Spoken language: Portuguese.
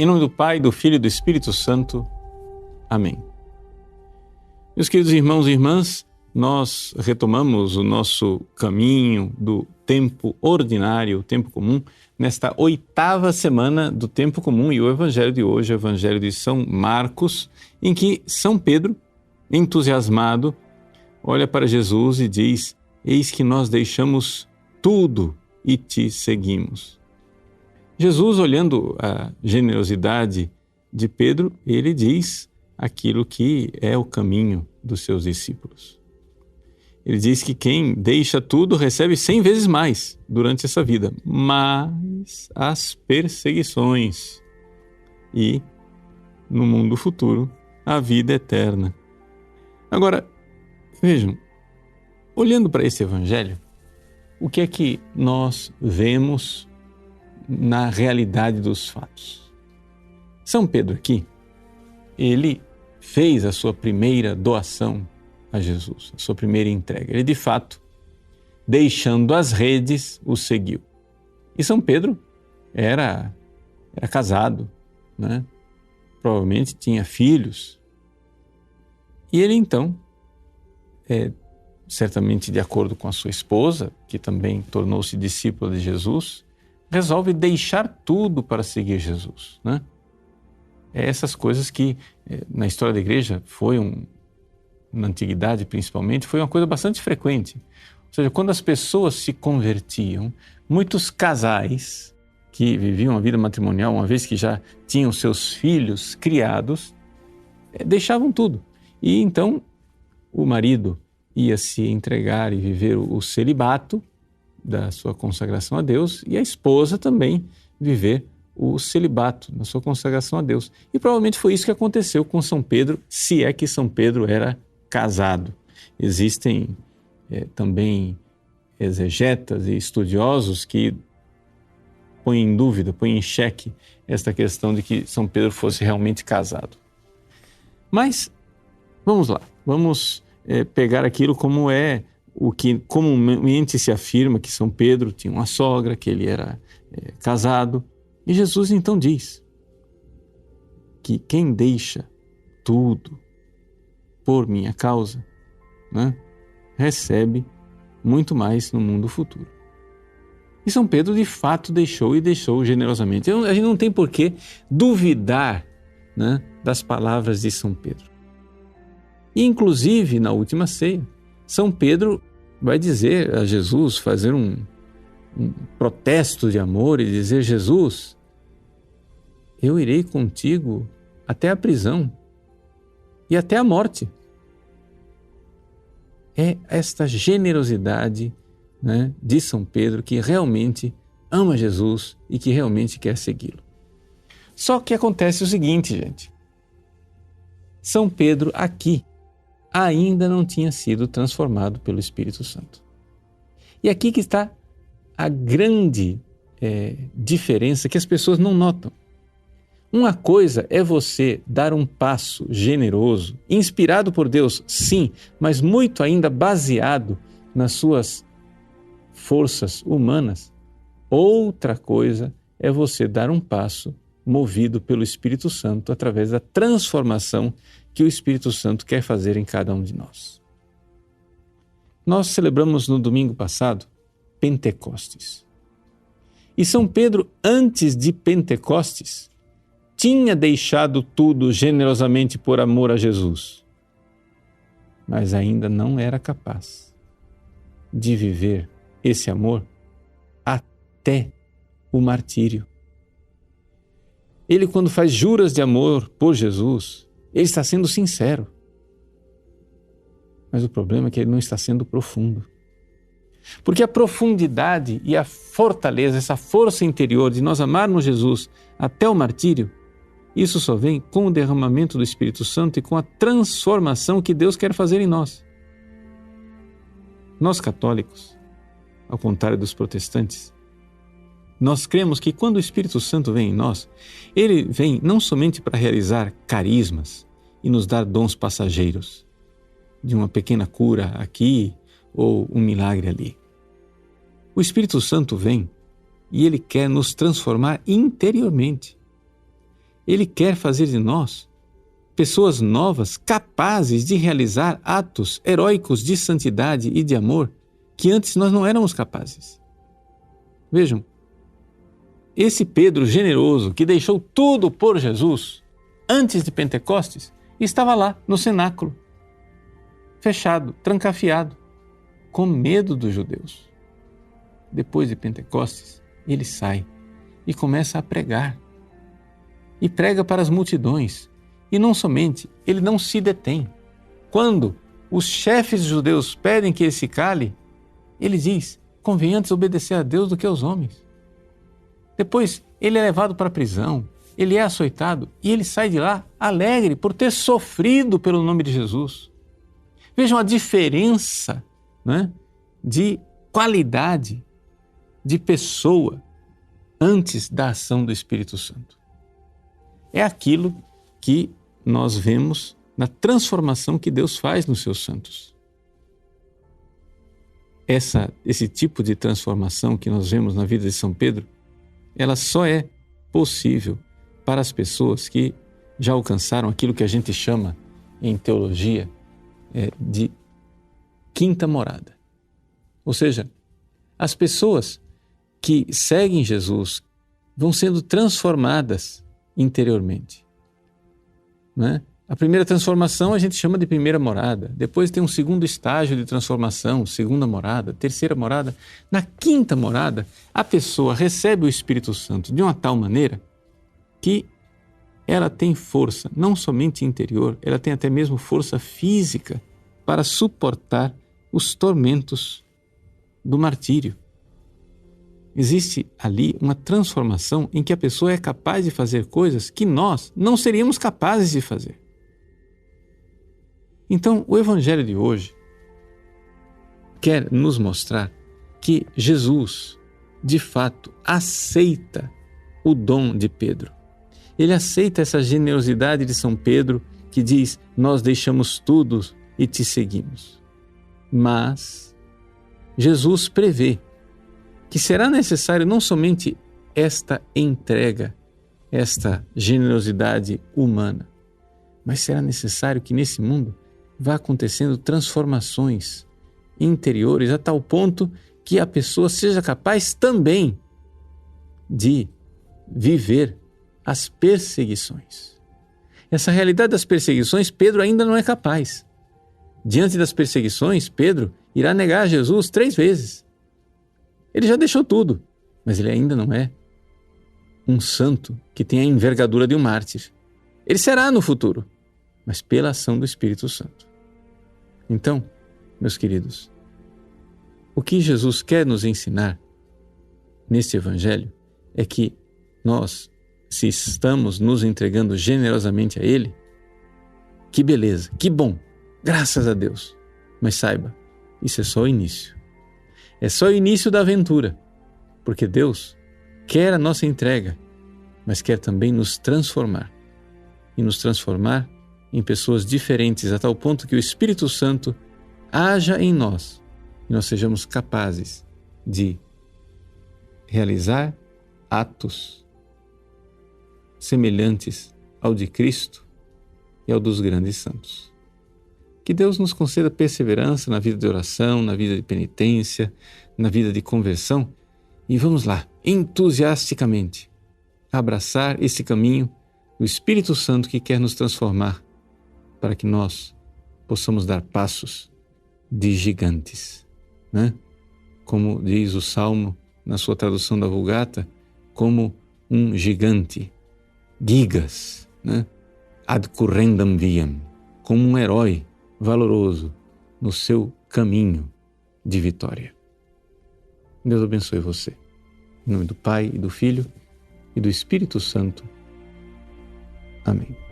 Em nome do Pai, do Filho e do Espírito Santo. Amém. Meus queridos irmãos e irmãs, nós retomamos o nosso caminho do tempo ordinário, o tempo comum, nesta 8ª semana do tempo comum, e o evangelho de hoje é o evangelho de São Marcos, em que São Pedro, entusiasmado, olha para Jesus e diz: eis que nós deixamos tudo e te seguimos. Jesus, olhando a generosidade de Pedro, ele diz aquilo que é o caminho dos seus discípulos. Ele diz que quem deixa tudo recebe 100 vezes mais durante essa vida, mas as perseguições e, no mundo futuro, a vida eterna. Agora, vejam, olhando para esse evangelho, o que é que nós vemos na realidade dos fatos? São Pedro aqui, ele fez a sua primeira doação a Jesus, a sua primeira entrega. Ele, de fato, deixando as redes, o seguiu. E São Pedro era casado, né? Provavelmente tinha filhos. E ele, então, certamente de acordo com a sua esposa, que também tornou-se discípula de Jesus, resolve deixar tudo para seguir Jesus, né? Essas coisas que na história da igreja na antiguidade principalmente, foi uma coisa bastante frequente. Ou seja, quando as pessoas se convertiam, muitos casais que viviam a vida matrimonial, uma vez que já tinham seus filhos criados, deixavam tudo. E então o marido ia se entregar e viver o celibato da sua consagração a Deus, e a esposa também viver o celibato na sua consagração a Deus. E provavelmente foi isso que aconteceu com São Pedro, se é que São Pedro era casado. Existem também exegetas e estudiosos que põem em dúvida, põem em xeque esta questão de que São Pedro fosse realmente casado. Mas vamos lá, vamos pegar aquilo como é o que comumente se afirma, que São Pedro tinha uma sogra, que ele era casado. E Jesus então diz que quem deixa tudo por minha causa, né, recebe muito mais no mundo futuro. E São Pedro de fato deixou, e deixou generosamente. A gente não tem por que duvidar, né, das palavras de São Pedro. E inclusive na última ceia, São Pedro vai dizer a Jesus, fazer um protesto de amor e dizer: Jesus, eu irei contigo até a prisão e até a morte. É esta generosidade, né, de São Pedro, que realmente ama Jesus e que realmente quer segui-lo. Só que acontece o seguinte, gente. São Pedro aqui ainda não tinha sido transformado pelo Espírito Santo. E aqui que está a grande diferença que as pessoas não notam. Uma coisa é você dar um passo generoso, inspirado por Deus, sim, mas muito ainda baseado nas suas forças humanas. Outra coisa é você dar um passo movido pelo Espírito Santo através da transformação que o Espírito Santo quer fazer em cada um de nós. Nós celebramos no domingo passado Pentecostes. E São Pedro, antes de Pentecostes, tinha deixado tudo generosamente por amor a Jesus, mas ainda não era capaz de viver esse amor até o martírio. Ele, quando faz juras de amor por Jesus, ele está sendo sincero. Mas o problema é que ele não está sendo profundo. Porque a profundidade e a fortaleza, essa força interior de nós amarmos Jesus até o martírio, isso só vem com o derramamento do Espírito Santo e com a transformação que Deus quer fazer em nós. Nós católicos, ao contrário dos protestantes, nós cremos que quando o Espírito Santo vem em nós, ele vem não somente para realizar carismas e nos dar dons passageiros, de uma pequena cura aqui ou um milagre ali. O Espírito Santo vem e ele quer nos transformar interiormente. Ele quer fazer de nós pessoas novas, capazes de realizar atos heróicos de santidade e de amor que antes nós não éramos capazes. Vejam, esse Pedro generoso que deixou tudo por Jesus antes de Pentecostes estava lá no cenáculo, fechado, trancafiado, com medo dos judeus. Depois de Pentecostes, ele sai e começa a pregar. E prega para as multidões. E não somente, ele não se detém. Quando os chefes judeus pedem que ele se cale, ele diz: convém antes obedecer a Deus do que aos homens. Depois, ele é levado para a prisão, ele é açoitado e ele sai de lá alegre por ter sofrido pelo nome de Jesus. Vejam a diferença, né, de qualidade de pessoa antes da ação do Espírito Santo. É aquilo que nós vemos na transformação que Deus faz nos seus santos. Esse tipo de transformação que nós vemos na vida de São Pedro, ela só é possível para as pessoas que já alcançaram aquilo que a gente chama em teologia de quinta morada. Ou seja, as pessoas que seguem Jesus vão sendo transformadas interiormente. Né? A primeira transformação a gente chama de primeira morada, depois tem um segundo estágio de transformação, segunda morada, terceira morada. Na quinta morada, a pessoa recebe o Espírito Santo de uma tal maneira que ela tem força, não somente interior, ela tem até mesmo força física para suportar os tormentos do martírio. Existe ali uma transformação em que a pessoa é capaz de fazer coisas que nós não seríamos capazes de fazer. Então, o Evangelho de hoje quer nos mostrar que Jesus, de fato, aceita o dom de Pedro. Ele aceita essa generosidade de São Pedro que diz: nós deixamos tudo e te seguimos. Mas Jesus prevê que será necessário não somente esta entrega, esta generosidade humana, mas será necessário que nesse mundo vá acontecendo transformações interiores a tal ponto que a pessoa seja capaz também de viver as perseguições. Essa realidade das perseguições, Pedro ainda não é capaz. Diante das perseguições, Pedro irá negar Jesus 3 vezes. Ele já deixou tudo, mas ele ainda não é um santo que tem a envergadura de um mártir. Ele será no futuro, mas pela ação do Espírito Santo. Então, meus queridos, o que Jesus quer nos ensinar neste Evangelho é que nós, se estamos nos entregando generosamente a Ele, que beleza, que bom, graças a Deus. Mas saiba, isso é só o início. É só o início da aventura, porque Deus quer a nossa entrega, mas quer também nos transformar. E nos transformar em pessoas diferentes, a tal ponto que o Espírito Santo haja em nós e nós sejamos capazes de realizar atos semelhantes ao de Cristo e ao dos grandes santos. Que Deus nos conceda perseverança na vida de oração, na vida de penitência, na vida de conversão e vamos lá, entusiasticamente, abraçar esse caminho do Espírito Santo que quer nos transformar para que nós possamos dar passos de gigantes, né? Como diz o Salmo na sua tradução da Vulgata, como um gigante, gigas, né? Ad currendam viam, como um herói valoroso no seu caminho de vitória. Deus abençoe você. Em nome do Pai, e do Filho, e do Espírito Santo. Amém.